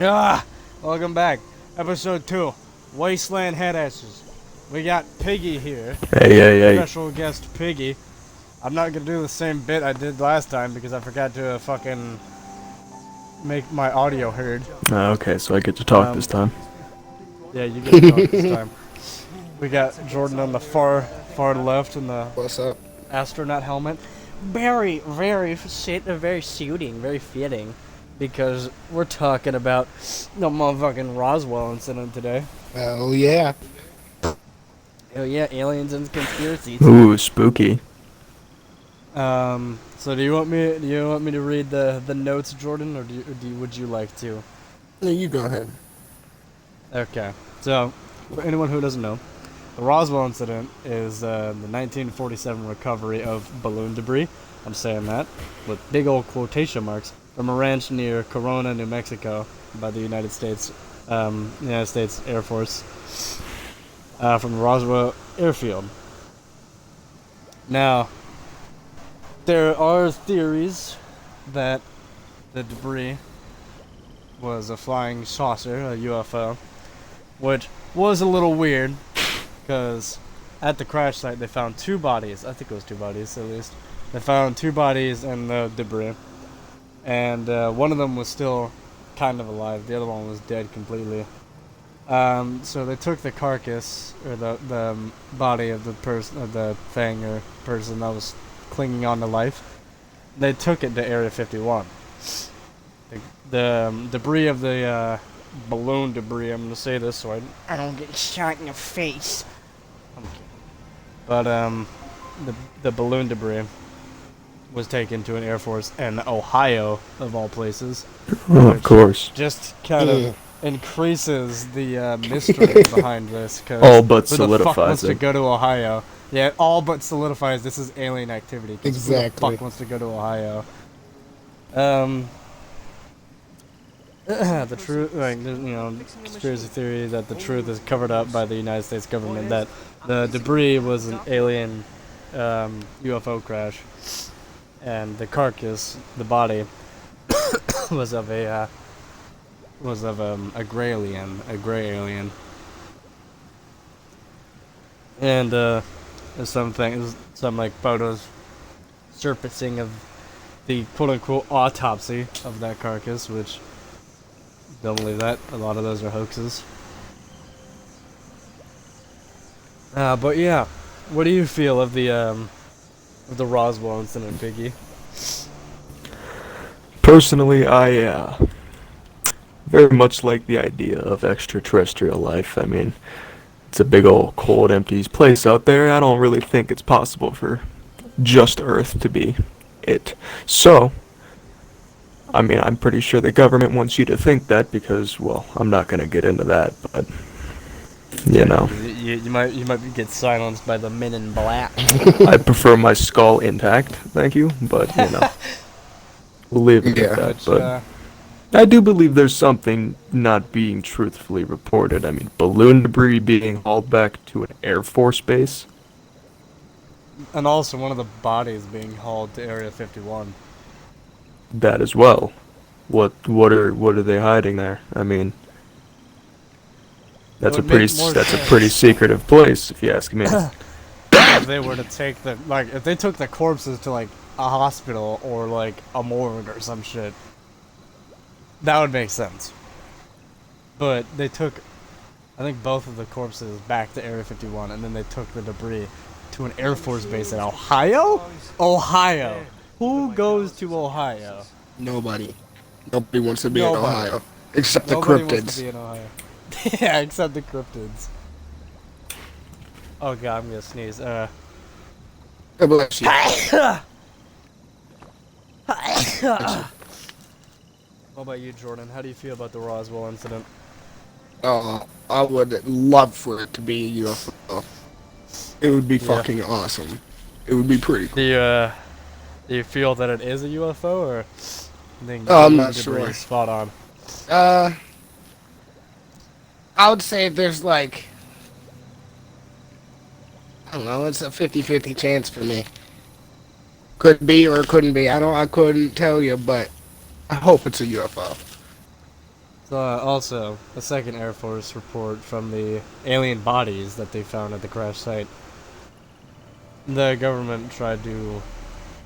Ah, welcome back. Episode 2, WasteLand Headasses. We got Piggy here. Hey, hey, hey. Special guest Piggy. I'm not gonna do the same bit I did last time because I forgot to fucking make my audio heard. Okay, so I get to talk this Um, time. yeah, you get to talk this time. We got Jordan on the far left in the What's up? astronaut helmet. Very suiting, very fitting. Because we're talking about the motherfucking Roswell incident today. Oh yeah. Oh yeah, aliens and conspiracies. Ooh, spooky. So do you want me to read the notes, Jordan, or would you like to? No, you go ahead. Okay. So, for anyone who doesn't know, the Roswell incident is the 1947 recovery of balloon debris. I'm saying that with big old quotation marks from a ranch near Corona, New Mexico, by the United States Air Force, from the Roswell airfield. Now, there are theories that the debris was a flying saucer, a UFO, which was a little weird, because at the crash site they found two bodies. I think it was two bodies at least. They found two bodies in the debris, and one of them was still kind of alive. The other one was dead completely. So they took the carcass, or the body of the person, of the thing or person that was clinging on to life. They took it to Area 51. The debris of the balloon debris. I'm gonna say this so I don't get shot in the face. I'm kidding. But the balloon debris was taken to an Air Force in Ohio, of all places. Oh, of course. Just kind of increases the mystery behind this, because All but who the fuck wants solidifies to it. go to Ohio? Yeah, it all but solidifies this is alien activity. 'Cause who the Exactly. fuck wants to go to Ohio? The truth, like, conspiracy theory that the truth is covered up by the United States government, that the debris was an alien UFO crash, and the carcass, the body, was of a gray alien, and there's some like photos surfacing of the quote unquote autopsy of that carcass, which don't believe that. A lot of those are hoaxes. But yeah, what do you feel of the Roswell incident, Piggy? Personally, I very much like the idea of extraterrestrial life. I mean, it's a big old cold, empty place out there. I don't really think it's possible for just Earth to be it. So, I mean, I'm pretty sure the government wants you to think that because, well, I'm not gonna get into that, but you know, You might get silenced by the men in black. I prefer my skull intact. Thank you, but we'll leave it Yeah. at that. Which, But I do believe there's something not being truthfully reported. I mean, balloon debris being hauled back to an Air Force base. and also one of the bodies being hauled to Area 51. That as well. What are they hiding there? I mean, It would make more that's a sense. pretty secretive place, if you ask me. If they were to take if they took the corpses to like a hospital or like a morgue or some shit, that would make sense. But they took, I think, both of the corpses back to Area 51, and then they took the debris to an Air Force base in Ohio. Ohio. Who goes to Ohio? Nobody. Nobody wants to be Nobody. in Ohio. Except the Nobody wants to cryptids. be in Ohio. Yeah, except the cryptids. Oh god, I'm gonna sneeze. God bless you. What about you, Jordan? How do you feel about the Roswell incident? I would love for it to be a UFO. It would be Yeah. fucking awesome. It would be pretty cool. Do you feel that it is a UFO, or you think I'm balloon not debris sure. is spot on? I would say there's like, I don't know, it's a 50-50 chance for me. Could be or it couldn't be. I couldn't tell you, but I hope it's a UFO. So, also, a second Air Force report from the alien bodies that they found at the crash site. The government tried to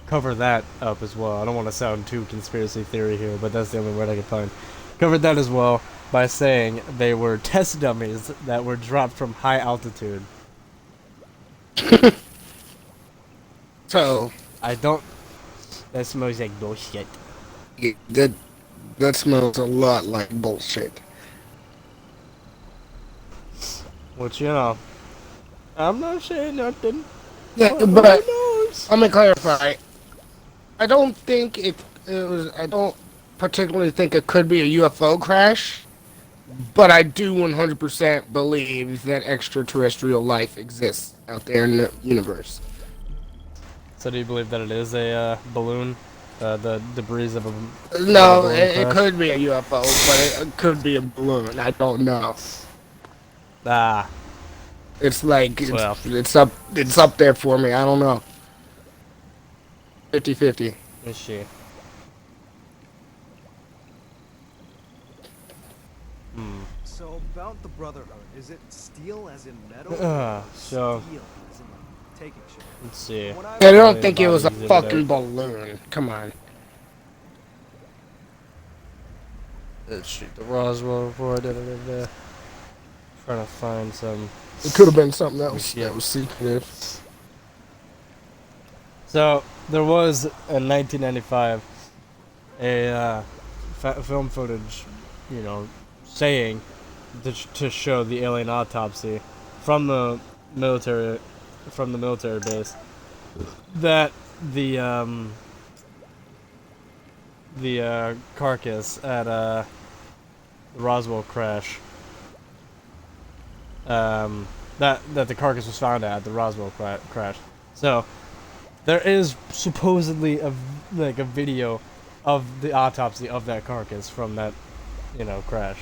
cover that up as well. I don't want to sound too conspiracy theory here, but that's the only word I could find. Covered that as well by saying they were test dummies that were dropped from high altitude. So, I don't. That smells like bullshit. yeah, that smells a lot like bullshit. Which, you know, I'm not saying nothing. Yeah, Who but knows? let me clarify. I don't think it was. I don't particularly think it could be a UFO crash, but I do 100% believe that extraterrestrial life exists out there in the universe. So, do you believe that it is a balloon? The debris of a No, balloon it crash? could be a UFO, but it could be a balloon. I don't know. Ah, It's like well, it's up there for me. I don't know. 50-50. let's see. Hmm. So about the Brotherhood, is it steel as in metal? So, Steel as in like taking shit. let's see. When I I don't Alien think it was body a exhibit fucking at- balloon. Come on. Let's see. The Roswell report. Trying to find some. It could have been something else Yeah. that was secretive. So there was in 1995 a film footage, you know, saying to show the alien autopsy from the military base that the carcass at the Roswell crash that the carcass was found at the Roswell crash. So there is supposedly a video of the autopsy of that carcass from that, you know, crash.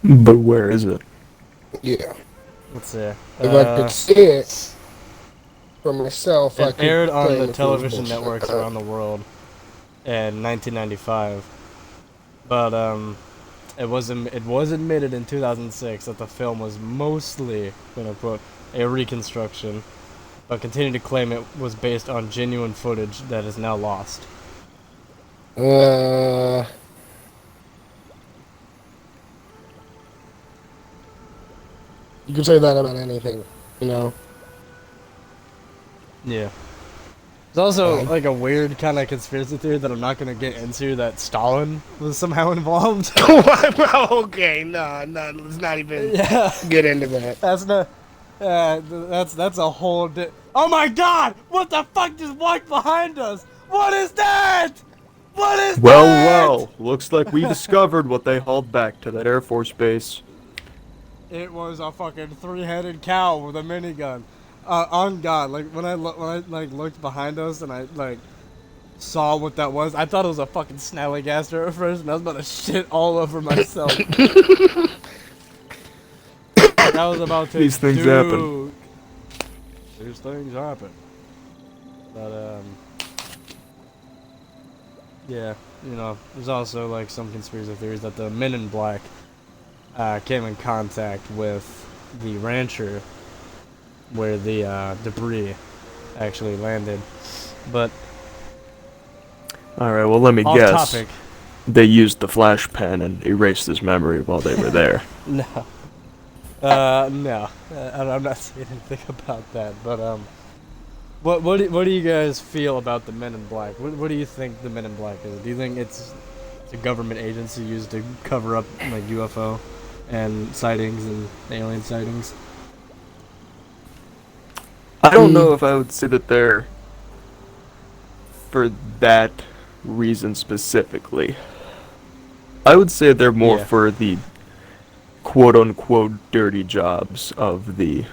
But where is it? Yeah. Let's see. If I could see it for myself, I It could aired on claim the it was television bullshit. networks around the world in 1995, but it was admitted in 2006 that the film was mostly, quote unquote, a reconstruction, but continued to claim it was based on genuine footage that is now lost. You can say that about anything, you know. Yeah. There's also Right. like a weird kind of conspiracy theory that I'm not gonna get into that Stalin was somehow involved. Okay, no, let's not even Yeah, get into that. that's not. That's a whole. Oh my God! What the fuck just walked behind us? What is that? What is Well, that? well, looks like we discovered what they hauled back to that Air Force base. It was a fucking three-headed cow with a minigun. On God, like when I looked behind us and I like saw what that was, I thought it was a fucking snallygaster at first, and I was about to shit all over myself. Like I was about to. These things happen. These things happen. But yeah, you know, there's also like some conspiracy theories that the Men in Black came in contact with the rancher where the debris actually landed. But Alright, well, let me off guess. topic. They used the flash pen and erased his memory while they were there. No. No. I'm not saying anything about that. But what do you guys feel about the Men in Black? What do you think the Men in Black is? Do you think it's a government agency used to cover up like UFO and sightings and alien sightings? I don't know if I would say that they're for that reason specifically. I would say they're more Yeah. for the quote-unquote dirty jobs of the,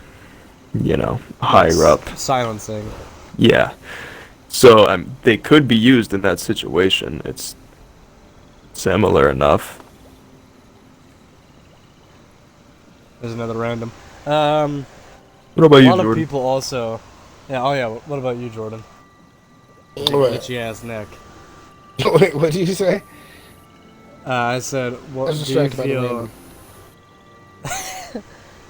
you know, higher up. Silencing. Yeah. So they could be used in that situation. It's similar enough. There's another random. What about A you, lot of Jordan? people also. Yeah. Oh yeah. What about you, Jordan? Wait, Itchy ass neck. wait, what did you say? I said, what That's do you distracted by the feel? rain.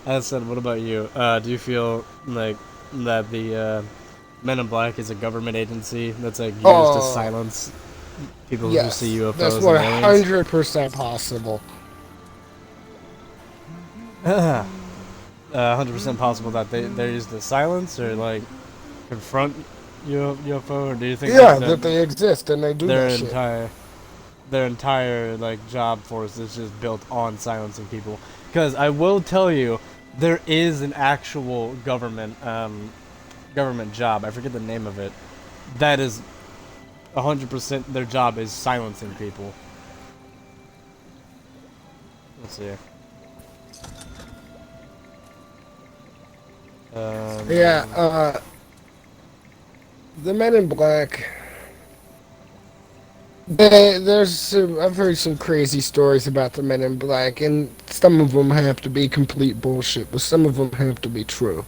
I said, what about you? Do you feel like that the Men in Black is a government agency that's like used to Oh, silence people who see yes. That's UFOs and aliens? 100% possible. 100% possible that they're used to silence or like confront UFO, or do you think Yeah, that that they exist and they do their that shit. entire like job force is just built on silencing people? Because I will tell you, there is an actual government job. I forget the name of it. That is 100% their job is silencing people. Let's see. Yeah, Um, the Men in Black. I've heard some crazy stories about the Men in Black, and some of them have to be complete bullshit, but some of them have to be true.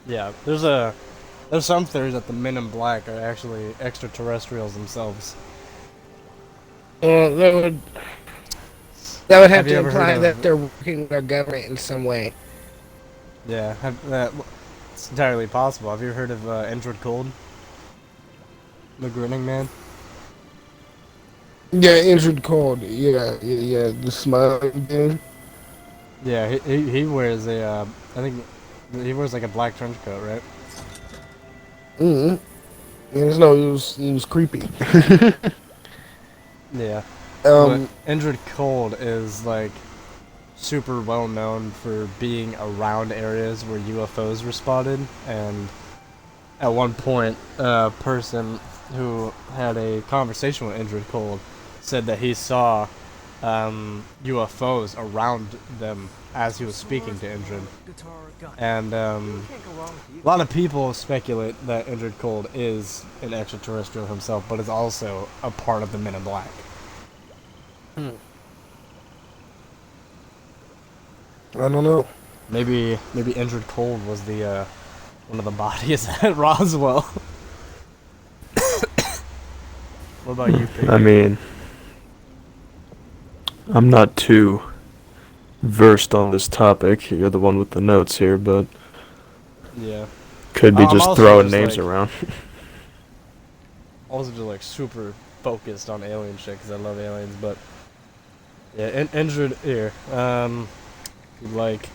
yeah, there's some theories that the Men in Black are actually extraterrestrials themselves. Uh, that would that would have Have you to ever heard imply that of? they're working with our government in some way. Yeah, it's entirely possible. Have you heard of Indrid Cold, the Grinning Man? Yeah, injured cold. Yeah. The smiling dude. Yeah, he wears a I think he wears like a black trench coat, right? Mm-hmm. Yeah, no, he was creepy. Yeah, but um, Indrid Cold is like super well known for being around areas where UFOs were spotted, and at one point, a person who had a conversation with Indrid Cold said that he saw UFOs around them as he was speaking to Indrid. And a lot of people speculate that Indrid Cold is an extraterrestrial himself, but is also a part of the Men in Black. I don't know. Maybe Indrid Cold was the one of the bodies at Roswell. What about you, I Creepy? mean, I'm not too versed on this topic. You're the one with the notes here, but Yeah. could be I'm just also throwing just names like around. super focused on alien shit because I love aliens. But yeah, Indrid here. If you'd like,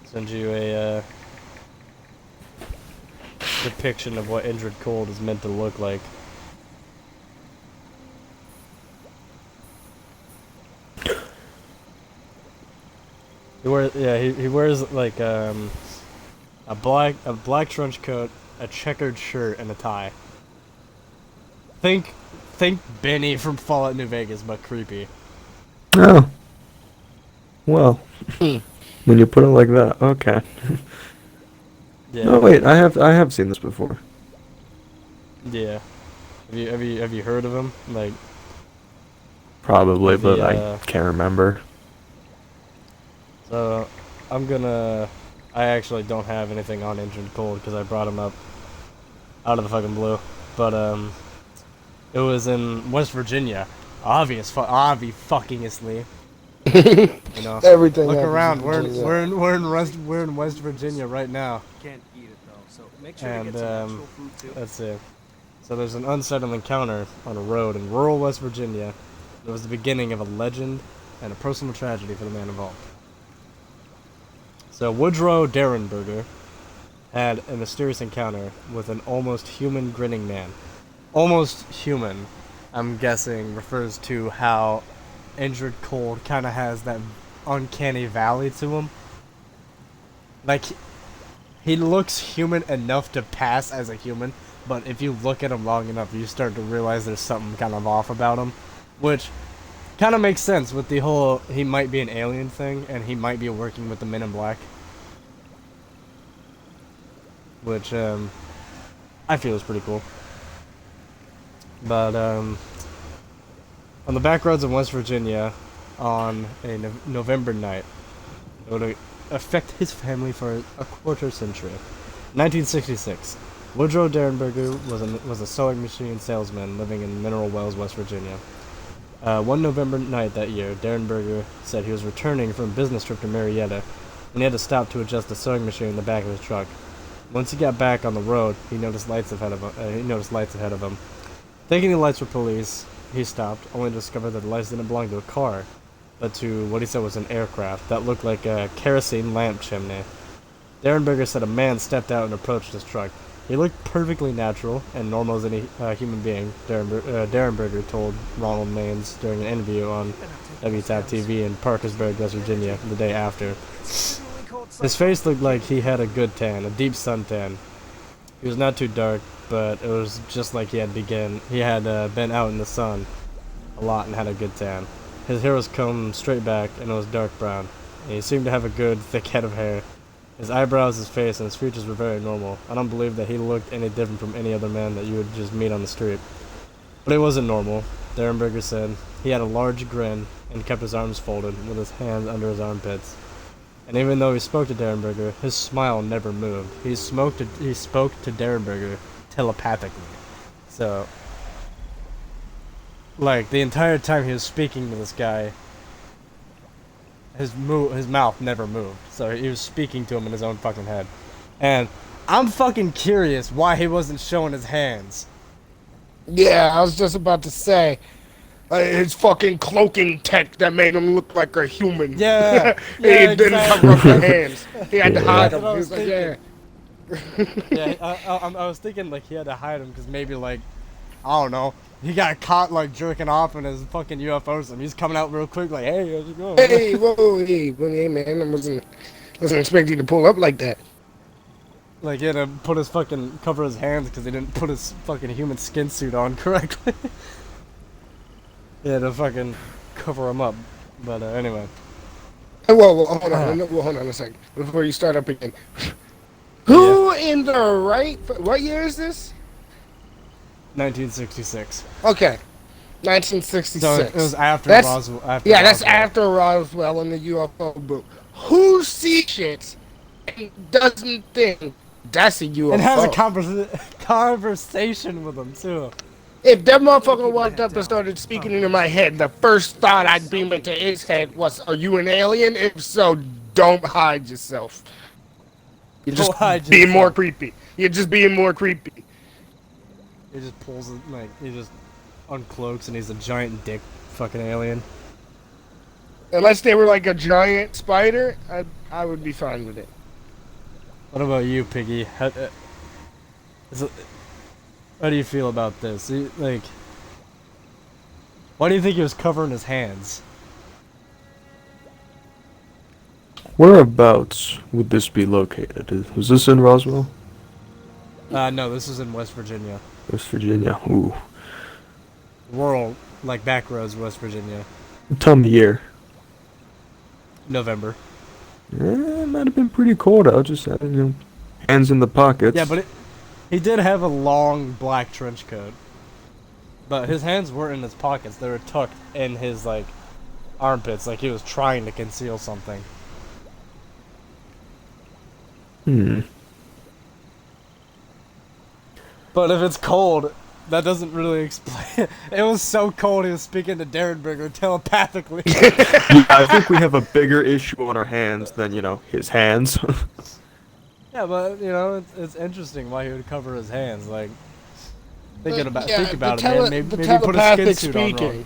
send you a depiction of what Indrid Cold is meant to look like. He wears like a black trench coat, a checkered shirt, and a tie. Think Benny from Fallout New Vegas, but creepy. Oh, well, Hmm. when you put it like that, okay. Yeah, No, wait, I have seen this before. yeah. Have you heard of him? Like Probably, of but the I can't remember. So I actually don't have anything on Injured Cold because I brought him up out of the fucking blue. But it was in West Virginia. Obviously. You know, Everything look happens in around. Virginia. We're in West Virginia right now, Can't eat it though, so make sure to and get some actual food too. let's see. So there's an unsettled encounter on a road in rural West Virginia. It was the beginning of a legend and a personal tragedy for the man involved. So Woodrow Derenberger had a mysterious encounter with an almost human grinning man. Almost human, I'm guessing, refers to how Injured Cold kind of has that uncanny valley to him. Like, he looks human enough to pass as a human, but if you look at him long enough, you start to realize there's something kind of off about him. Which kind of makes sense with the whole he might be an alien thing, and he might be working with the Men in Black. Which, I feel is pretty cool. But, on the back roads of West Virginia, on a November night, it would affect his family for a quarter century. 1966. Woodrow Derenberger was a sewing machine salesman living in Mineral Wells, West Virginia. One November night that year, Derenberger said he was returning from a business trip to Marietta, and he had to stop to adjust the sewing machine in the back of his truck. Once he got back on the road, he noticed lights ahead of him. Thinking the lights were police, he stopped, only to discover that the lights didn't belong to a car, but to what he said was an aircraft that looked like a kerosene lamp chimney. Derenberger said a man stepped out and approached his truck. He looked perfectly natural and normal as any human being, Derenberger told Ronald Maines during an interview on WTAP TV in Parkersburg, West Virginia, the day after. His face looked like he had a good tan, a deep suntan. He was not too dark, but it was just like he had been out in the sun a lot and had a good tan. His hair was combed straight back and it was dark brown. And he seemed to have a good, thick head of hair. His eyebrows, his face, and his features were very normal. I don't believe that he looked any different from any other man that you would just meet on the street. But it wasn't normal, Derenberger said. He had a large grin and kept his arms folded, with his hands under his armpits. And even though he spoke to Derenberger, his smile never moved. He spoke to Derenberger telepathically. So, like, the entire time he was speaking to this guy, his mouth never moved. So he was speaking to him in his own fucking head. And I'm fucking curious why he wasn't showing his hands. Yeah, I was just about to say. His fucking cloaking tech that made him look like a human. Yeah, He yeah, didn't exactly. cover up the hands. He had to hide That's them. what I He was was like, yeah. Yeah, I was thinking like he had to hide him because maybe like, I don't know, he got caught like jerking off in his fucking UFO or something. He's coming out real quick like, hey, how's it going? Hey, whoa, hey, man, I wasn't expecting you to pull up like that. Like he had to cover his hands because he didn't put his fucking human skin suit on correctly. He had to fucking cover him up. But anyway. Whoa, hold on, hold on a second before you start up again. Who in the right? What year is this? 1966. Okay, 1966. So it was after that's, Roswell. That's after Roswell and the UFO boom. Who sees shit and doesn't think that's a UFO? And has a conversation with him too. If that motherfucker walked up and started speaking into my head, the first thought I'd beam into his head was, "Are you an alien? If so, don't hide yourself. You're just being more creepy. You're just being more creepy." He just pulls it, like, he just uncloaks and he's a giant dick fucking alien. Unless they were like a giant spider, I would be fine with it. What about you, Piggy? How do you feel about this? Like, why do you think he was covering his hands? Whereabouts would this be located? Was this in Roswell? No, this is in West Virginia. West Virginia. Ooh. Rural, like backroads, West Virginia. Tell me the year. November. It might have been pretty cold out. Just hands in the pockets. Yeah, but he did have a long black trench coat. But his hands weren't in his pockets. They were tucked in his, like, armpits, like he was trying to conceal something. But if it's cold, that doesn't really explain. It was so cold he was speaking to Derenberger telepathically. Yeah, I think we have a bigger issue on our hands than, his hands. Yeah, but, it's interesting why he would cover his hands, like... Think about it, man. Maybe put a skin suit on wrong.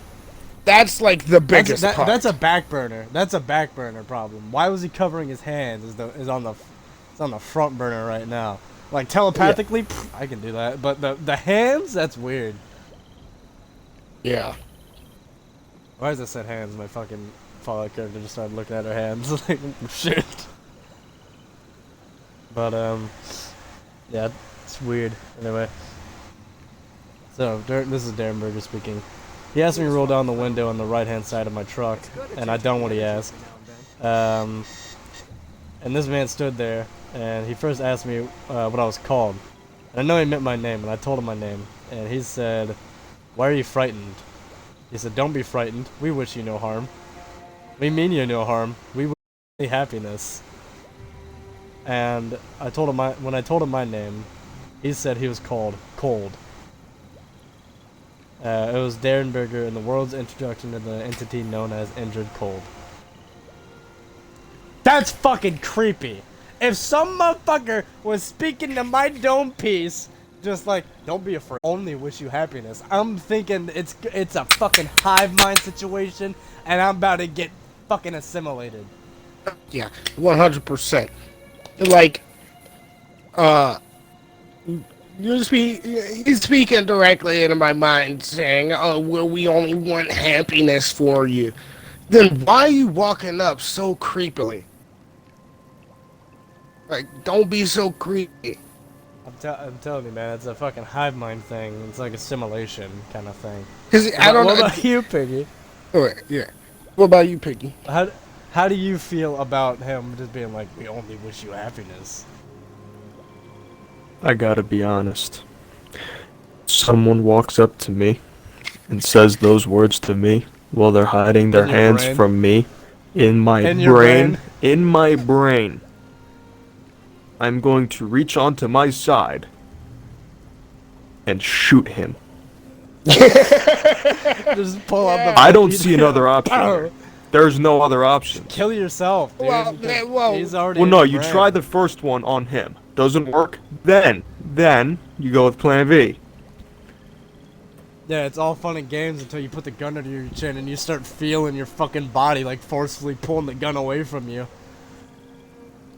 That's like the biggest part. That's a back burner. That's a back burner problem. Why was he covering his hands? Is on the front burner right now. Like telepathically, I can do that. But the hands, that's weird. Yeah. Why does it said hands? My fucking Fallout character just started looking at her hands. Like, shit. But yeah, it's weird. Anyway. So, this is Derenberger speaking. He asked me to roll down the window on the right-hand side of my truck, and I done what he asked. And this man stood there, and he first asked me what I was called. And I know he meant my name, and I told him my name. And he said, "Why are you frightened?" He said, "Don't be frightened. We wish you no harm." "We mean you no harm. We wish you happiness." And when I told him my name, He said he was called Cold. It was Derenberger in the world's introduction to the entity known as Injured Cold. That's fucking creepy. If some motherfucker was speaking to my dome piece, just like, don't be afraid, only wish you happiness, I'm thinking it's a fucking hive mind situation, and I'm about to get fucking assimilated. Yeah, 100%. Like, he's speaking directly into my mind, saying, "Oh, well, we only want happiness for you." Then why are you walking up so creepily? Like, don't be so creepy. I'm telling you, man, it's a fucking hive mind thing. It's like assimilation kind of thing. Cause I don't What know. about you, Piggy? Yeah. What about you, Piggy? How do you feel about him just being like, we only wish you happiness? I gotta be honest. Someone walks up to me and says those words to me while they're hiding their In your hands brain? from me. In my In your brain. brain? In my brain. I'm going to reach onto my side and shoot him. Just pull out the I don't fucking- see another option. Pow! There's no other option. Kill yourself, dude. Well, because man, well- he's already Well, in no, your you brain. try the first one on him. Doesn't work? Then you go with plan B. Yeah, it's all fun and games until you put the gun under your chin and you start feeling your fucking body like forcefully pulling the gun away from you.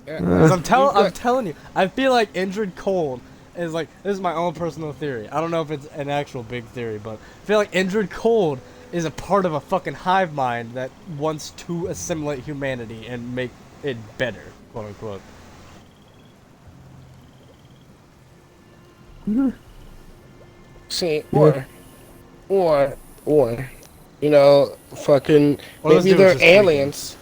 Cause I'm telling you, I feel like Injured Cold is like, this is my own personal theory. I don't know if it's an actual big theory, but I feel like Injured Cold is a part of a fucking hive mind that wants to assimilate humanity and make it better, quote unquote. See, or, you know, fucking, Well, this maybe dude was they're just freaking. aliens.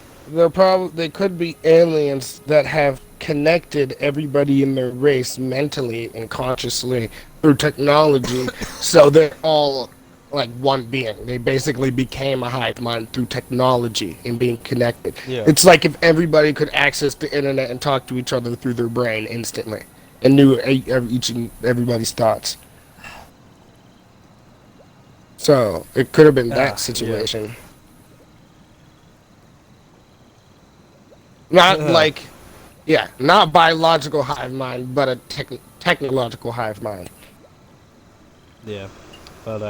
They could be aliens that have connected everybody in their race mentally and consciously through technology, so they're all like one being. They basically became a hive mind through technology and being connected. Yeah. It's like if everybody could access the internet and talk to each other through their brain instantly and knew each and everybody's thoughts. So it could have been Yeah. that situation. Not like, yeah, not biological hive mind, but a technological hive mind. Yeah, but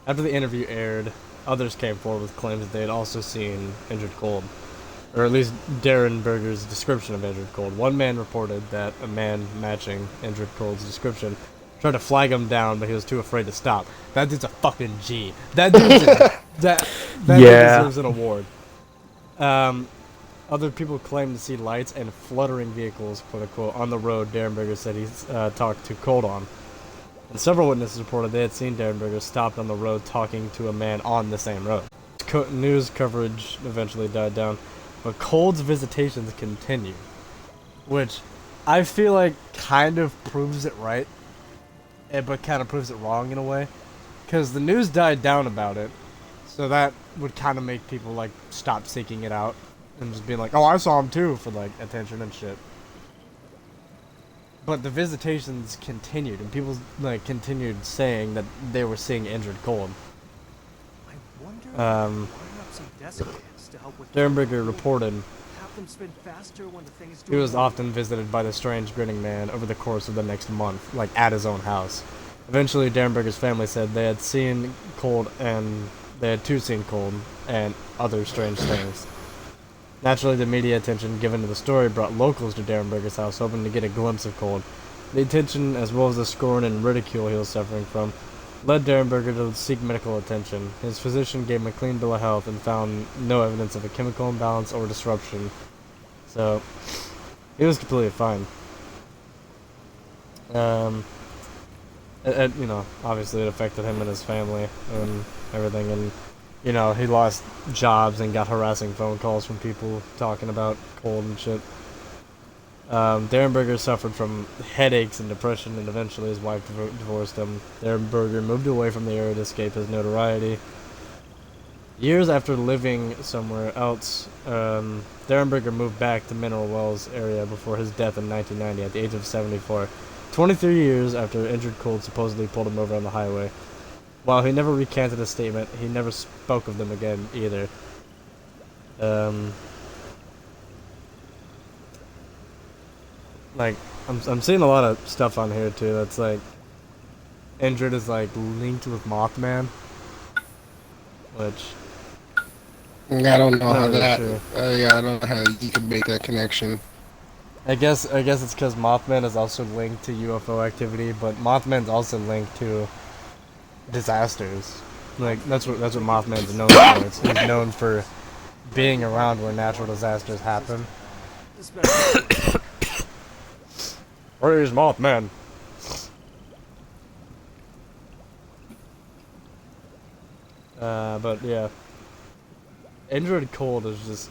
after the interview aired, others came forward with claims that they had also seen Injured Cold, or at least Derenberger's description of Injured Cold. One man reported that a man matching Injured Cold's description tried to flag him down, but he was too afraid to stop. That dude's a fucking G. That dude's that dude Yeah. deserves an award. Other people claim to see lights and fluttering vehicles, quote unquote, on the road Derenberger said he talked to Cold on. And several witnesses reported they had seen Derenberger stopped on the road talking to a man on the same road. News coverage eventually died down, but Cold's visitations continued, which I feel like kind of proves it right, but kind of proves it wrong in a way, because the news died down about it, so that would kind of make people like stop seeking it out and just being like, oh, I saw him too, for like attention and shit. But the visitations continued, and people like continued saying that they were seeing Injured Cold. I wonder if Um, firing up some desk kits to help with Derenberger reported have them spin faster when the thing is he doing was often visited by the strange grinning man over the course of the next month, like at his own house. Eventually, Derenberger's family said they had seen Cold, and they had too seen Cold and other strange things. Naturally, the media attention given to the story brought locals to Derenberger's house, hoping to get a glimpse of Cold. The attention, as well as the scorn and ridicule he was suffering from, led Derenberger to seek medical attention. His physician gave him a clean bill of health and found no evidence of a chemical imbalance or disruption. So, he was completely fine. You know, obviously it affected him and his family and everything, and you know, he lost jobs and got harassing phone calls from people talking about Cold and shit. Derenberger suffered from headaches and depression, and eventually his wife divorced him. Derenberger moved away from the area to escape his notoriety. Years after living somewhere else, Derenberger moved back to Mineral Wells area before his death in 1990 at the age of 74. 23 years after injured cold supposedly pulled him over on the highway. While he never recanted his statement, he never spoke of them again either. Like, I'm seeing a lot of stuff on here too that's like, Indrid is like linked with Mothman, which I don't know how not really that. sure. Yeah, I don't know how you can make that connection. I guess it's because Mothman is also linked to UFO activity, but Mothman's also linked to disasters. Like that's what Mothman's known for. He's known for being around where natural disasters happen. Where is Mothman? But yeah, Android Cold is just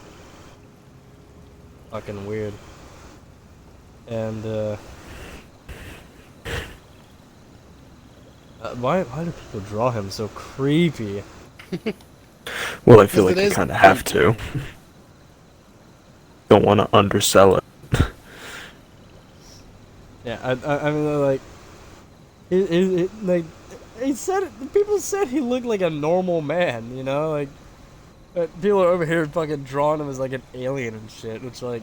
fucking weird, and why do people draw him so creepy? Well, I feel like It you is kind of have to. Don't want to undersell it. Yeah, I mean like, like he said people said he looked like a normal man, you know, like. But people are over here fucking drawing him as like an alien and shit, which like,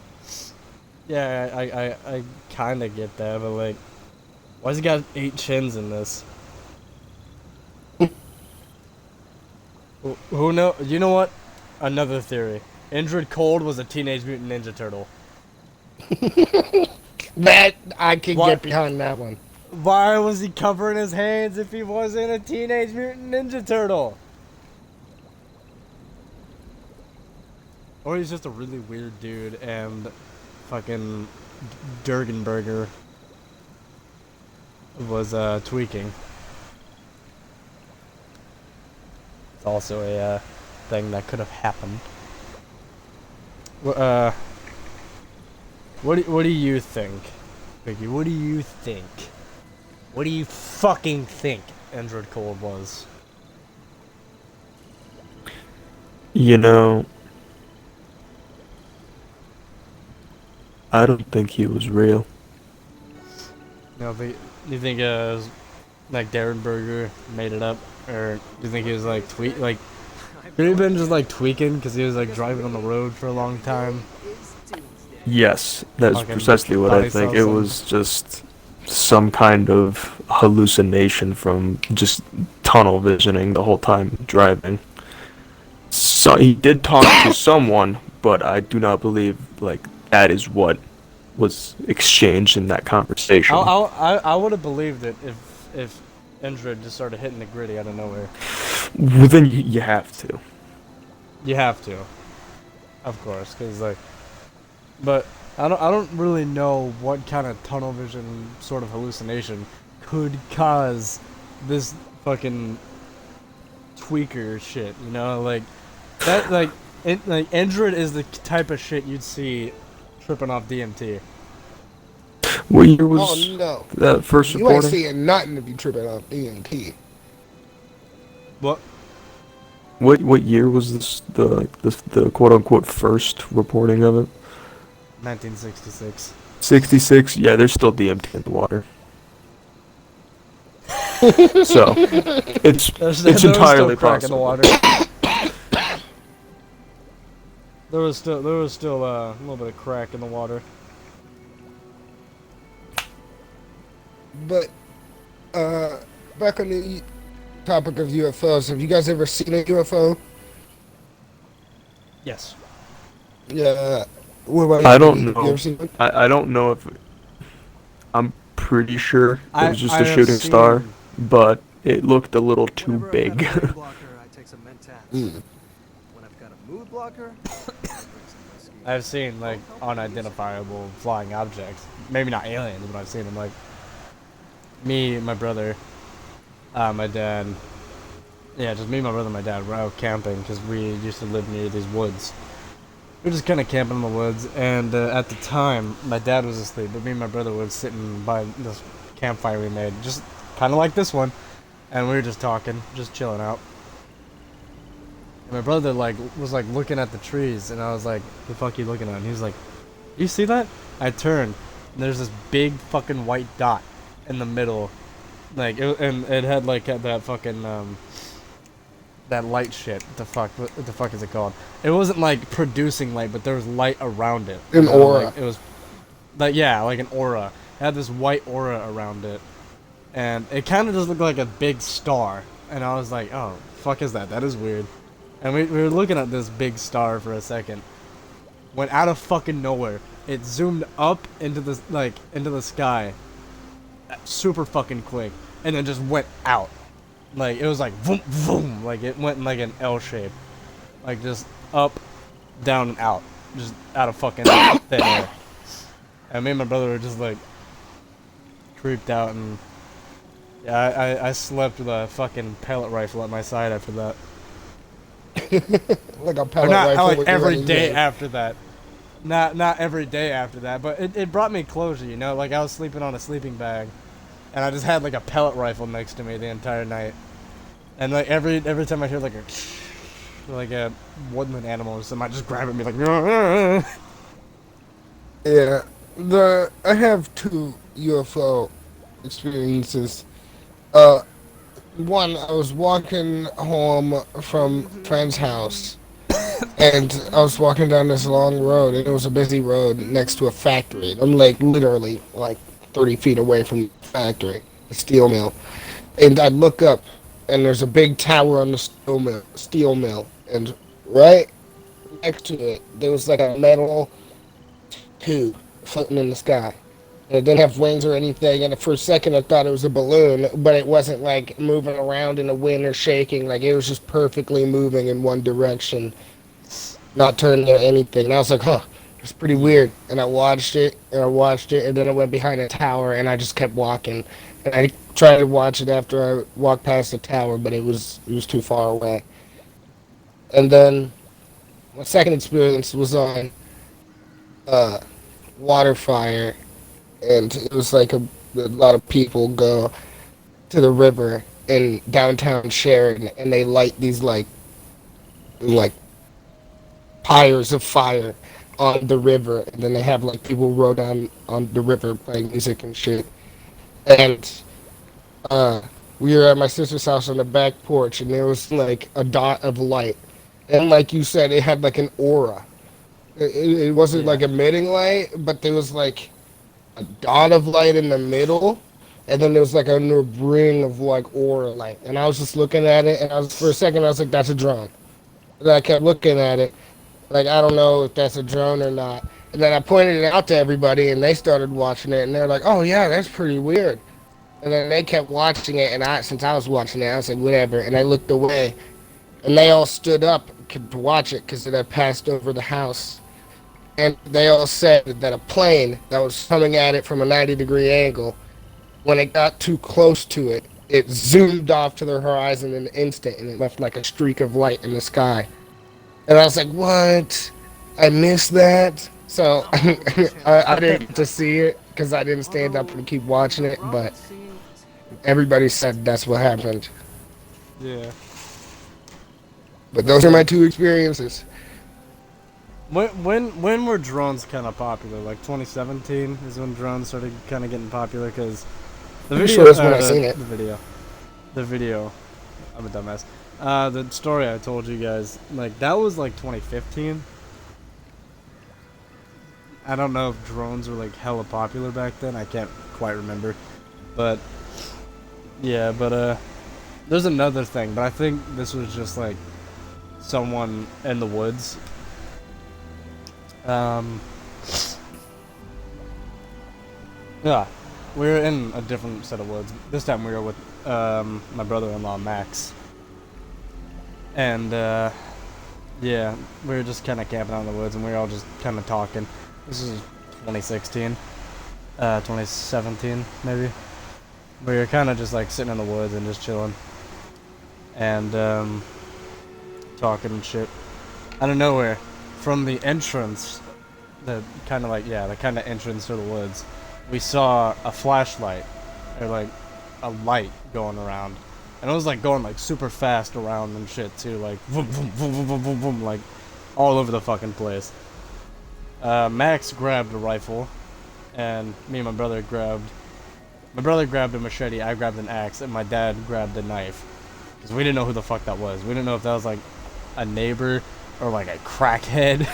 yeah, I kind of get that, but like, why's he got 8 chins in this? Who know? You know what? Another theory. Indrid Cold was a Teenage Mutant Ninja Turtle. That I can What? get behind that one. Why was he covering his hands if he wasn't a Teenage Mutant Ninja Turtle? Or he's just a really weird dude and fucking Durgenberger was tweaking. It's also a thing that could have happened. What do you think, Vicky? What do you think? What do you fucking think Android Cold was? You know, I don't think he was real. No, do you think like Darren Berger made it up, or do you think he was like could he have been just like tweaking because he was like driving on the road for a long time? Yes, that's Fucking precisely what I body think. cells It and- was just some kind of hallucination from just tunnel visioning the whole time driving. So he did talk to someone, but I do not believe like that is what was exchanged in that conversation. I would have believed it if Indrid just started hitting the gritty out of nowhere. Well, then you have to. You have to, of course, because like, but I don't really know what kind of tunnel vision sort of hallucination could cause this fucking tweaker shit. You know, like that like Indrid is the type of shit you'd see tripping off DMT. What year was Oh no, that first you ain't reporting? seeing nothing if you tripping off DMT. What? What year was this the quote unquote first reporting of it? 1966. 66. Yeah, there's still DMT in the water. So it's There was entirely still crack in the possible. water. There was still a little bit of crack in the water. But back on the topic of UFOs, have you guys ever seen a UFO? Yes. Yeah. What about I you? don't You know. ever seen one? I don't know if I'm pretty sure it was just I a have shooting star, seen- but it looked a little too Whenever big. I've got a mood blocker, I take some Mentats. Mm. When I've got a mood blocker, I drink some whiskey. I've seen like unidentifiable flying objects. Maybe not aliens, but I've seen them. Like me, my brother, my dad. Yeah, just me, my brother, and my dad. We're out camping because we used to live near these woods. We were just kind of camping in the woods, and at the time, my dad was asleep, but me and my brother were sitting by this campfire we made, just kind of like this one, and we were just talking, just chilling out. And my brother like was like looking at the trees, and I was like, "The fuck you looking at?" And he was like, "You see that?" I turned, and there's this big fucking white dot in the middle, like and it had like that fucking that light shit. What the fuck is it called? It wasn't like producing light, but there was light around it. An aura. Like, it was like, yeah, like an aura. It had this white aura around it, and it kind of just looked like a big star. And I was like, "Oh, fuck is that? That is weird." And we were looking at this big star for a second. When out of fucking nowhere, it zoomed up into the sky, super fucking quick, and then just went out. Like it was like boom, boom, like it went in like an L shape, like just up, down, and out, just out of fucking thin air. And me and my brother were just like creeped out, and yeah, I slept with a fucking pellet rifle at my side after that. Like a Or pellet not rifle. like with every your day running after that. Not every day after that, but it brought me closure, you know? Like I was sleeping on a sleeping bag, and I just had like a pellet rifle next to me the entire night. And like every time I hear like a woodland animal or something, I just grab it and be like, Yeah, I have two UFO experiences. Uh, One, I was walking home from a friend's house, and I was walking down this long road, and it was a busy road next to a factory. I'm like literally like 30 feet away from the factory, the steel mill, and I look up, and there's a big tower on the steel mill, and right next to it, there was like a metal tube floating in the sky. And it didn't have wings or anything, and for a second I thought it was a balloon, but it wasn't like moving around in the wind or shaking. Like it was just perfectly moving in one direction, not turning or anything. And I was like, huh, it's pretty weird. And I watched it, and I watched it, and then I went behind a tower, and I just kept walking. And I tried to watch it after I walked past the tower, but it was too far away. And then my second experience was on uh, water fire, and it was like a lot of people go to the river in downtown Sheridan, and they light these like pyres of fire on the river, and then they have like people row down on the river playing music and shit. And uh, we were at my sister's house on the back porch, and there was like a dot of light, and like you said, it had like an aura. It wasn't yeah, like emitting light, but there was like a dot of light in the middle, and then there was like a ring of like aura light. And I was just looking at it, and I was for a second I was like, "That's a drone." And I kept looking at it, like I don't know if that's a drone or not. And then I pointed it out to everybody, and they started watching it, and they're like, "Oh yeah, that's pretty weird." And then they kept watching it, and since I was watching it, I was like, "Whatever." And I looked away, and they all stood up to watch it because it had passed over the house. And they all said that a plane that was coming at it from a 90-degree angle, when it got too close to it, it zoomed off to the horizon in an instant, and it left like a streak of light in the sky. And I was like, what? I missed that. So I didn't get to see it because I didn't stand up and keep watching it, but everybody said that's what happened. yeah. But those are my two experiences. When were drones kind of popular? Like 2017 is when drones started kind of getting popular because the Pretty video, sure that's when I seen it. the video. I'm a dumbass. The story I told you guys, like that was like 2015. I don't know if drones were like hella popular back then. I can't quite remember, but yeah. But there's another thing, but I think this was just like someone in the woods. Um, yeah, we were in a different set of woods. This time we were with my brother-in-law Max, and yeah, we were just kind of camping out in the woods, and we were all just kind of talking. This is 2016, 2017 maybe. We were kind of just like sitting in the woods and just chilling, and talking and shit. Out of nowhere, from the entrance, the kind of entrance to the woods, we saw a flashlight, or like a light going around, And it was like going like super fast around and shit too, like boom, boom, boom, boom, boom, boom, boom, like all over the fucking place. Max grabbed a rifle, and me and my brother grabbed a machete, I grabbed an axe, and my dad grabbed a knife. Because we didn't know who the fuck that was. We didn't know if that was like a neighbor or like a crackhead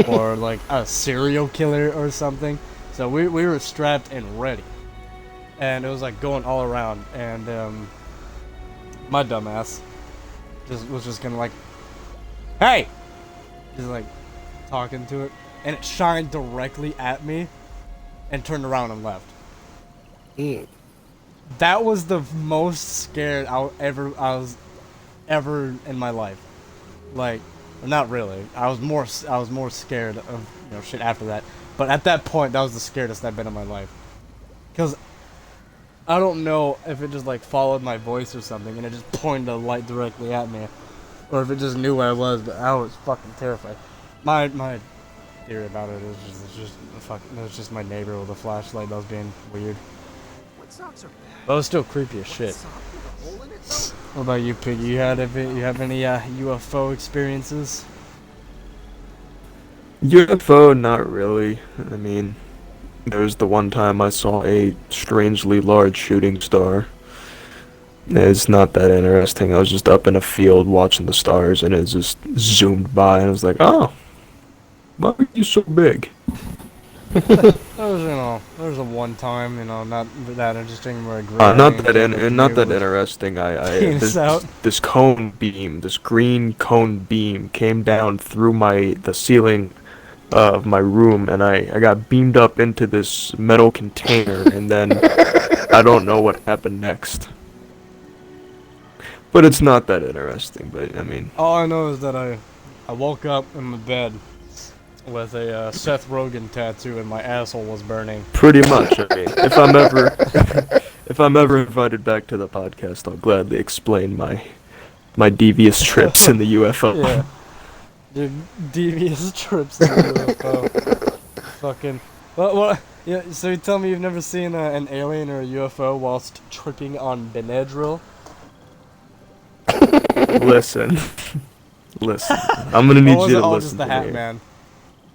or like a serial killer or something. So we were strapped and ready. And it was like going all around, and my dumbass was just gonna like, hey! Just like talking to it, and it shined directly at me and turned around and left. That was the most scared I was ever in my life. Like, not really. I was more scared of shit after that. But at that point, that was the scariest I've been in my life. Cause I don't know if it just like followed my voice or something, and it just pointed a light directly at me, or if it just knew where I was. But I was fucking terrified. My theory about it is it was just my neighbor with a flashlight that was being weird. Socks are bad. But it was still creepy as shit. What about you, Piggy? You have any UFO experiences? UFO, not really. I mean, there was the one time I saw a strangely large shooting star. It's not that interesting. I was just up in a field watching the stars, and it just zoomed by, and I was like, oh, why are you so big? That was a one time, not that interesting. Where Not that interesting. This cone beam, this green cone beam, came down through the ceiling of my room, and I got beamed up into this metal container, and then I don't know what happened next. But it's not that interesting. But I mean, all I know is that I woke up in my bed with a Seth Rogen tattoo, and my asshole was burning. pretty much. I mean, if I'm ever invited back to the podcast, I'll gladly explain my devious trips in the UFO. Yeah. Dude, devious trips in the UFO. Fucking. What? Yeah. So you tell me you've never seen an alien or a UFO whilst tripping on Benadryl? Listen. I'm gonna need you to all listen just the to Hat me. Man?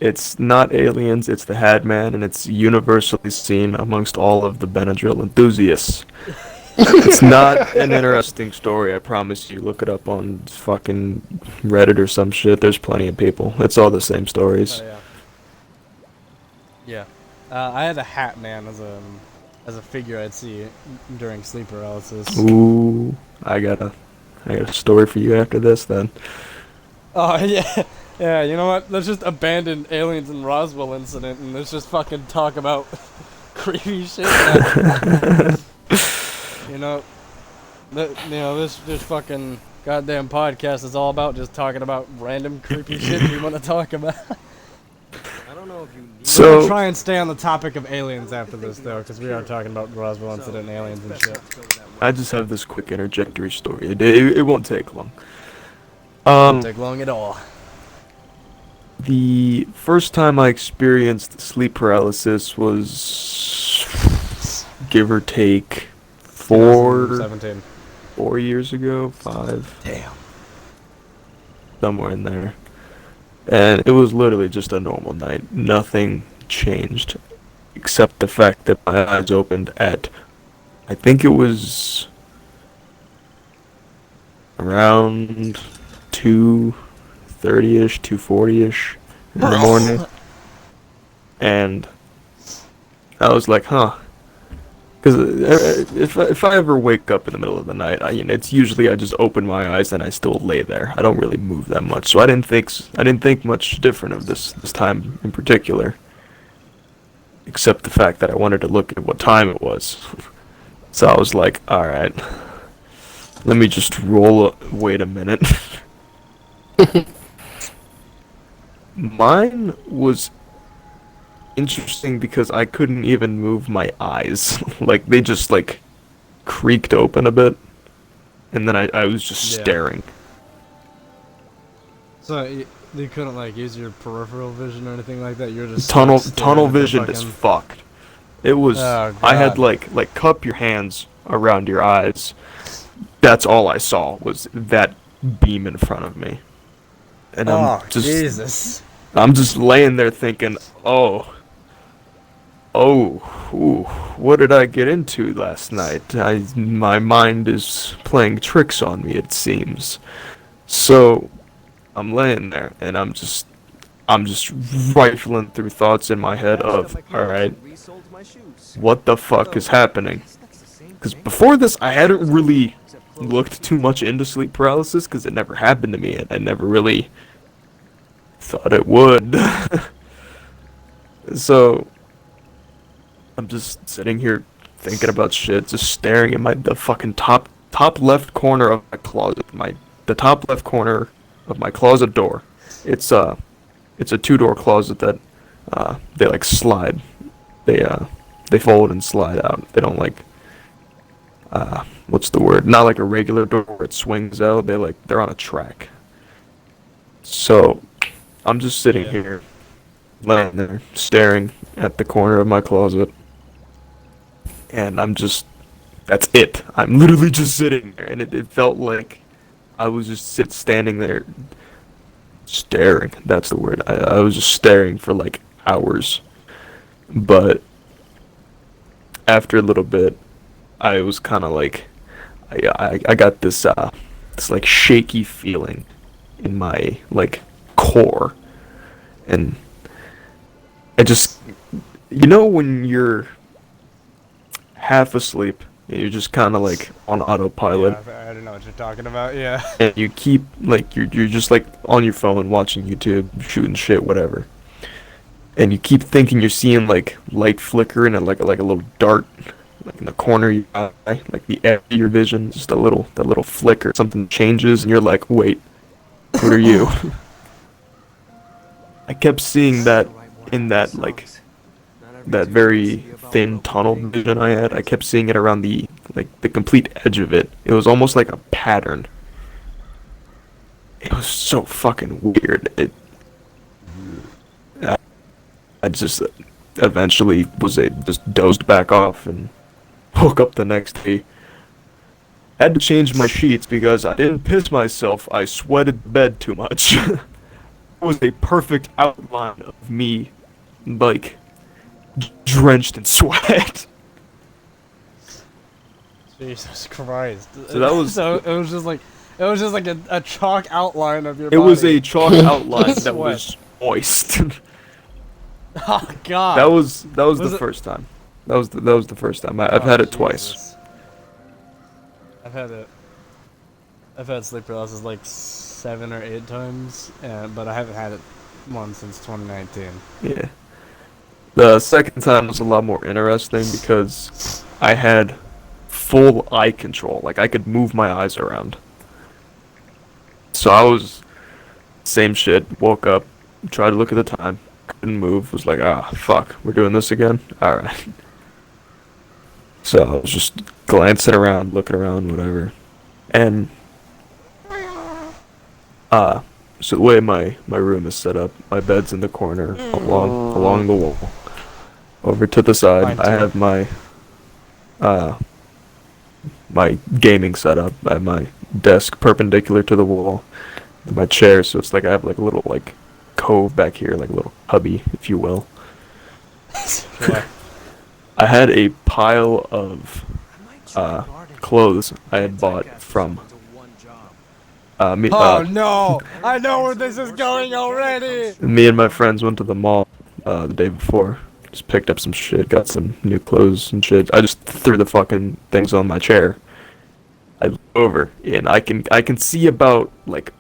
It's not aliens, it's the Hat Man, and it's universally seen amongst all of the Benadryl enthusiasts. It's not an interesting story, I promise you. Look it up on fucking Reddit or some shit. There's plenty of people. It's all the same stories. Oh, yeah. Yeah. I had a Hat Man as a figure I'd see during sleep paralysis. Ooh, I got a story for you after this then. Oh yeah. Yeah, you know what? Let's just abandon Aliens in Roswell incident and let's just fucking talk about creepy shit. This fucking goddamn podcast is all about just talking about random creepy shit we want to talk about. I don't know if you need So- We're gonna try and stay on the topic of aliens after this though, because we are talking about Roswell incident and aliens and shit. I just have this quick interjectory story. It won't take long. Um, Won't take long at all. The first time I experienced sleep paralysis was, give or take, 17. 4 years ago, 5. Damn. Somewhere in there. And it was literally just a normal night. Nothing changed. Except the fact that my eyes opened at, I think it was around 2:30ish, 2:40ish in the morning. And I was like, huh. Because if I ever wake up in the middle of the night, it's usually I just open my eyes and I still lay there. I don't really move that much, so I didn't think much different of this time in particular, except the fact that I wanted to look at what time it was. So I was like, all right, let me just wait a minute. Mine was interesting because I couldn't even move my eyes. Like, they just, like, creaked open a bit. And then I was just staring. So you couldn't like use your peripheral vision or anything like that. You were just Tunnel staring at the vision is fucked. It was, Oh, I had, God. like, cup your hands around your eyes. that's all I saw was that beam in front of me. And Oh, Jesus. I'm just laying there thinking, ooh, what did I get into last night? My mind is playing tricks on me, it seems. So I'm laying there and I'm just rifling through thoughts in my head of, all right, Resold my shoes. what the fuck is happening? Because before this, I hadn't really looked too much into sleep paralysis because it never happened to me, and I never really thought it would. So I'm just sitting here thinking about shit, just staring at the fucking top left corner of my closet, the top left corner of my closet door. It's a two-door closet that they like slide. They fold and slide out. They don't like what's the word? Not like a regular door where it swings out. They're on a track. So I'm just sitting here, laying there, staring at the corner of my closet, and that's it. I'm literally just sitting there, and it felt like I was just standing there, staring. That's the word. I was just staring for like hours. But after a little bit, I was kind of like, I got this like shaky feeling in my like core, and I just, when you're half asleep, and you're just kind of like on autopilot, Yeah, I don't know what you're talking about, yeah. and you keep like you're just like on your phone watching YouTube, shooting shit, whatever, and you keep thinking you're seeing like light flickering and like a little dart like in the corner of your eye, like the edge of your vision, just that little flicker. Something changes, and you're like, wait, what are you? I kept seeing that in that like that very thin tunnel vision I had. I kept seeing it around the complete edge of it. It was almost like a pattern. It was so fucking weird. I just eventually just dozed back off and woke up the next day. Had to change my sheets because I didn't piss myself. I sweated the bed too much. It was a perfect outline of me, like, drenched in sweat. Jesus Christ. So that was. So it was just like a chalk outline of your It body. was a chalk outline that Sweat. was moist. Oh God. That was Was the it- first time. That was the first time. I've had it twice. Jesus. I've had sleep paralysis like 7 or 8 times, but I haven't had it once since 2019. Yeah. The second time was a lot more interesting because I had full eye control. Like I could move my eyes around. So I was same shit. Woke up, tried to look at the time, couldn't move. Was like, fuck, we're doing this again. All right. So I was just glancing around, looking around, whatever, and so the way my room is set up, my bed's in the corner along the wall. Over to the side, Mine I too. have my gaming setup. I have my desk perpendicular to the wall, my chair, so it's like I have like a little like cove back here, like a little cubby, if you will. Yeah. I had a pile of clothes I had bought from Oh no! I know where this is going already. me and my friends went to the mall the day before. Just picked up some shit, got some new clothes and shit. I just threw the fucking things on my chair. I look over and I can see about like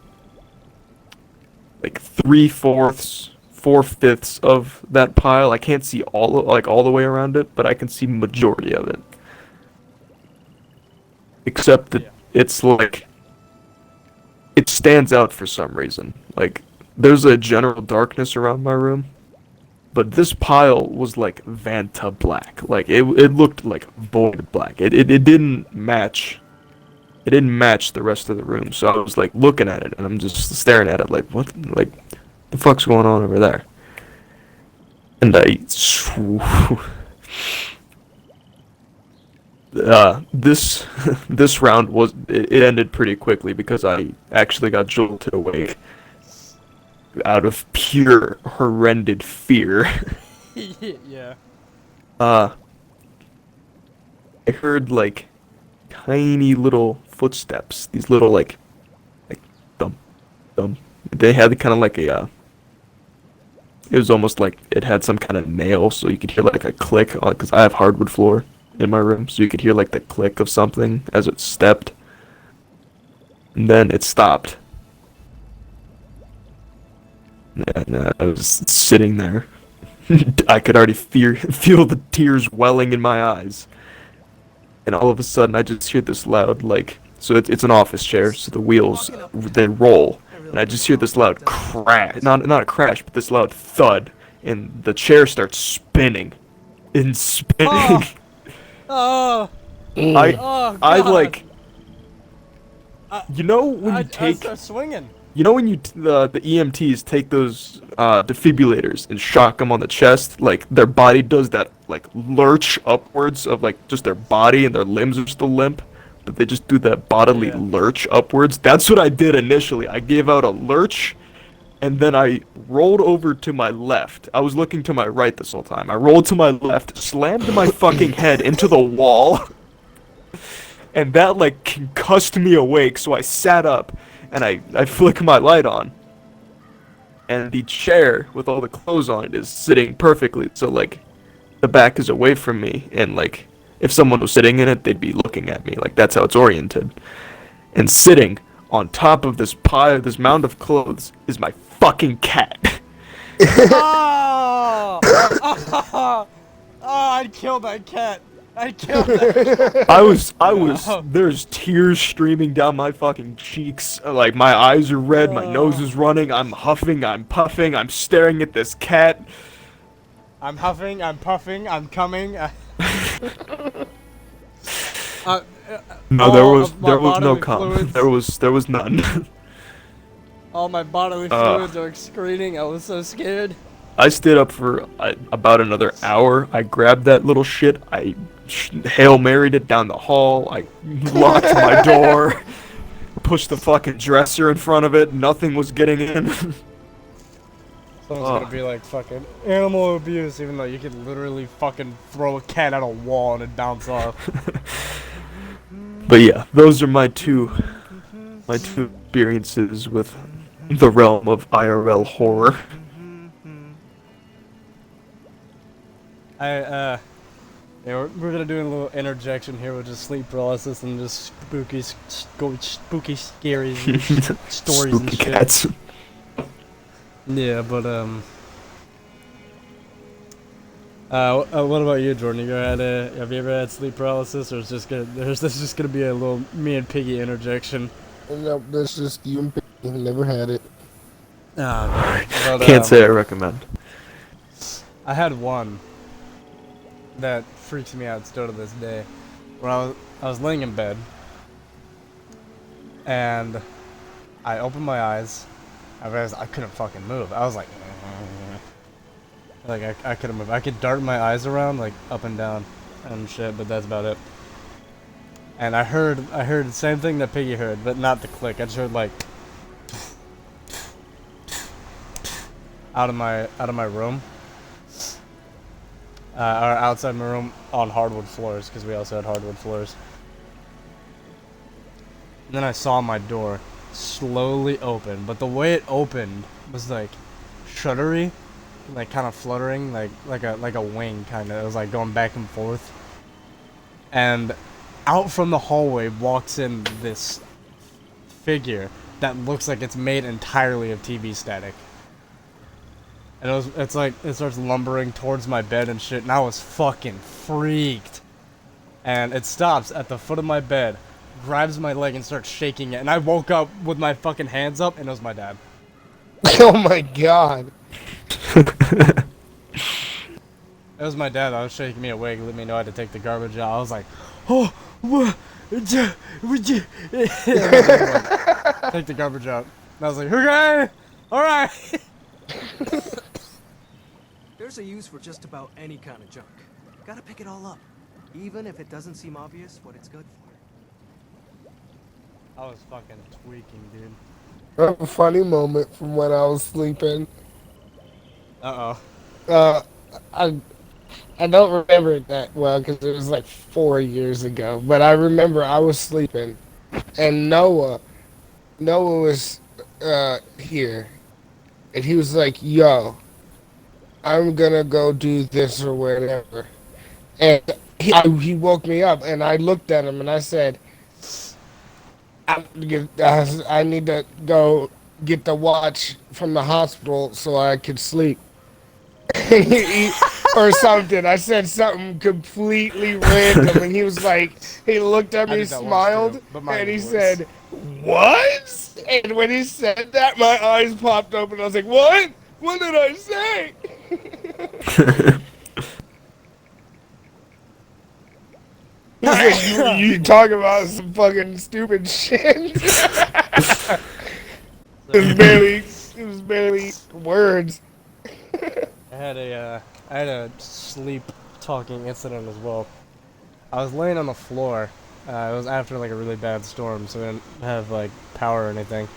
3/4, 4/5 of that pile. I can't see all the way around it, but I can see majority of it. Except that it's like it stands out for some reason. Like there's a general darkness around my room, but this pile was like Vanta black. Like it looked like void black. It didn't match. It didn't match the rest of the room. So I was like looking at it and I'm just staring at it like what the fuck's going on over there? And This this round it ended pretty quickly because I actually got jolted awake out of pure horrendous fear. Yeah. I heard like tiny little footsteps. These little like thump thump. They had kind of like a it was almost like it had some kind of nail, so you could hear like a click. Because I have hardwood floor in my room, so you could hear like the click of something as it stepped, and then it stopped. And I was sitting there. I could already feel the tears welling in my eyes. And all of a sudden, I just hear this loud, like, so it's an office chair, so the wheels, they roll. And I just hear this loud crash, not a crash, but this loud thud. And the chair starts spinning. And spinning. Oh. I, Oh, I God. like, you know when you I take, start swinging. you know when the EMTs take those defibrillators and shock them on the chest, like their body does that like lurch upwards of like just their body and their limbs are still limp, but they just do that bodily Yeah. lurch upwards. That's what I did initially. I gave out a lurch, and then I rolled over to my left. I was looking to my right this whole time. I rolled to my left, slammed my fucking head into the wall, and that like concussed me awake. So I sat up. And I flick my light on, and the chair with all the clothes on it is sitting perfectly, so like the back is away from me, and like if someone was sitting in it, they'd be looking at me. Like that's how it's oriented. And sitting on top of this pile, this mound of clothes, is my fucking cat. Oh! Oh! I'd kill that cat. I'd kill that. I was, No. there's tears streaming down my fucking cheeks. Like, my eyes are red, my nose is running, I'm huffing, I'm puffing, I'm staring at this cat. I'm huffing, I'm puffing, I'm coming. No, all there was of my no bodily calm. fluids- There was none. All my bodily fluids are excreting. I was so scared. I stayed up for about another hour. I grabbed that little shit. I Hail Married it down the hall. I locked my door. Pushed the fucking dresser in front of it. Nothing was getting in. Someone's gonna be like fucking animal abuse, even though you could literally fucking throw a cat at a wall and it bounce off. But yeah, those are my two experiences with the realm of IRL horror. Yeah, we're gonna do a little interjection here with just sleep paralysis and just spooky, spooky, scary stories and Spooky shit. cats. Yeah, but what about you, Jordan? Have you ever had sleep paralysis, or is this just gonna be a little me and Piggy interjection? No, that's just you and Piggy. Never had it. Can't say I recommend. I had one that freaks me out still to this day. When I was laying in bed, and I opened my eyes. I realized I couldn't fucking move. I was like I couldn't move. I could dart my eyes around like up and down and shit, but that's about it. And I heard the same thing that Piggy heard, but not the click. I just heard like out of my room. Or outside my room on hardwood floors, because we also had hardwood floors. And then I saw my door slowly open, but the way it opened was like shuddery, like kind of fluttering, like a wing kind of. It was like going back and forth. And out from the hallway walks in this figure that looks like it's made entirely of TV static. And it's like, it starts lumbering towards my bed and shit, and I was fucking freaked. And it stops at the foot of my bed, grabs my leg and starts shaking it, and I woke up with my fucking hands up, and it was my dad. Oh my god. It was my dad that was shaking me awake, let me know I had to take the garbage out. I was like, oh, what? Would you? Take the garbage out. And I was like, okay, alright. There's a use for just about any kind of junk. Gotta pick it all up. Even if it doesn't seem obvious what it's good for. I was fucking tweaking, dude. A funny moment from when I was sleeping. Uh-oh. Uh, I I don't remember it that well because it was like 4 years ago. But I remember I was sleeping, and Noah was here, and he was like, "Yo, I'm gonna go do this or whatever." And he woke me up, and I looked at him, and I said, I need to go get the watch from the hospital so I could sleep." Or something. I said something completely random, and he was like, he looked at I me, did that once too, smiled, but and mine he was worse. said, "What?" And when he said that, my eyes popped open. I was like, "What? What did I say?" He said, "You talk about some fucking stupid shit." So, It was barely words. I had a sleep talking incident as well. I was laying on the floor. It was after like a really bad storm, so we didn't have like power or anything.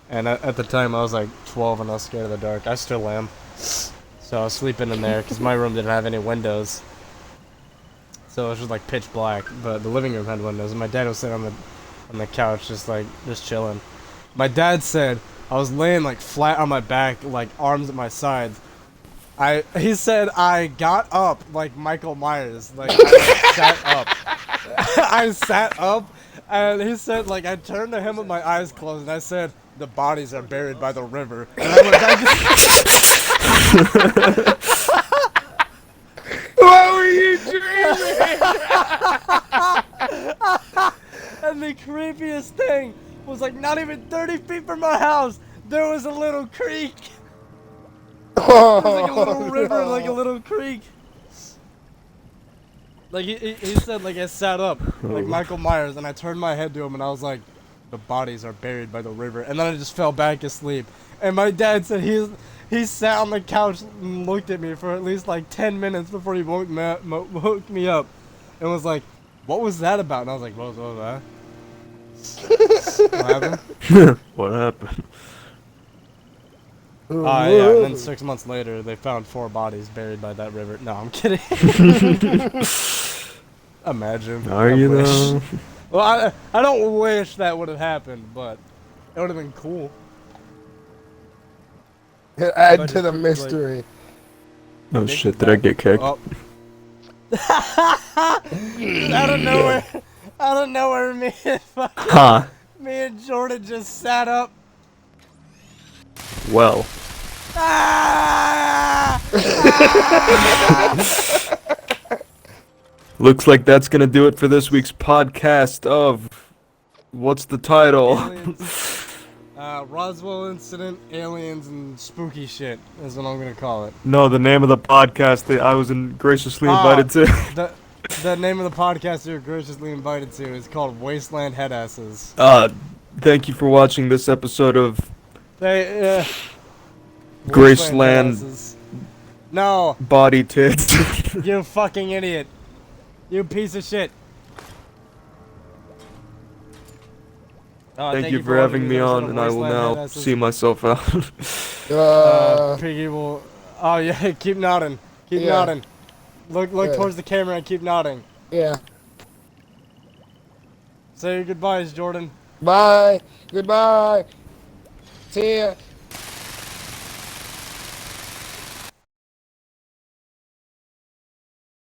And at the time, I was like 12 and I was scared of the dark. I still am. So I was sleeping in there because my room didn't have any windows. So it was just like pitch black. But the living room had windows, and my dad was sitting on the couch, just chilling. My dad said I was laying like flat on my back, like arms at my sides. He said I got up like Michael Myers, like I sat up. I sat up, and he said like I turned to him with my eyes closed, and I said the bodies are buried by the river. And I went back. What were you dreaming? And the creepiest thing was like not even 30 feet from my house, there was a little creek. There was like a little river, like a little creek. Like he said, like I sat up like Michael Myers, and I turned my head to him, and I was like, the bodies are buried by the river, and then I just fell back asleep. And my dad said he sat on the couch and looked at me for at least like 10 minutes before he woke me up, and was like, "What was that about?" And I was like, "What was that? What happened?" What happened? Yeah, and then 6 months later, they found 4 bodies buried by that river. No, I'm kidding. Imagine. Are I you wish. though? Well, I don't wish that would have happened, but it would have been cool. Add But to the it's like- mystery. Oh shit, did I get kicked? Oh. Out of nowhere, Ha! me and Jordan just sat up. Well. Ah! Looks like that's gonna do it for this week's podcast of... What's the title? Aliens. Roswell incident, aliens, and spooky shit is what I'm gonna call it. No, the name of the podcast that I was graciously invited to. The name of the podcast you're graciously invited to is called WasteLand Headasses. Thank you for watching this episode of They, Graceland Headasses. No, Body Tits. you fucking idiot. You piece of shit. Thank you for having me on, and I will now see myself out. Piggy will. Oh yeah, keep nodding. Keep Yeah. nodding. Look Yeah. towards the camera and keep nodding. Yeah. Say your goodbyes, Jordan. Bye. Goodbye. See ya.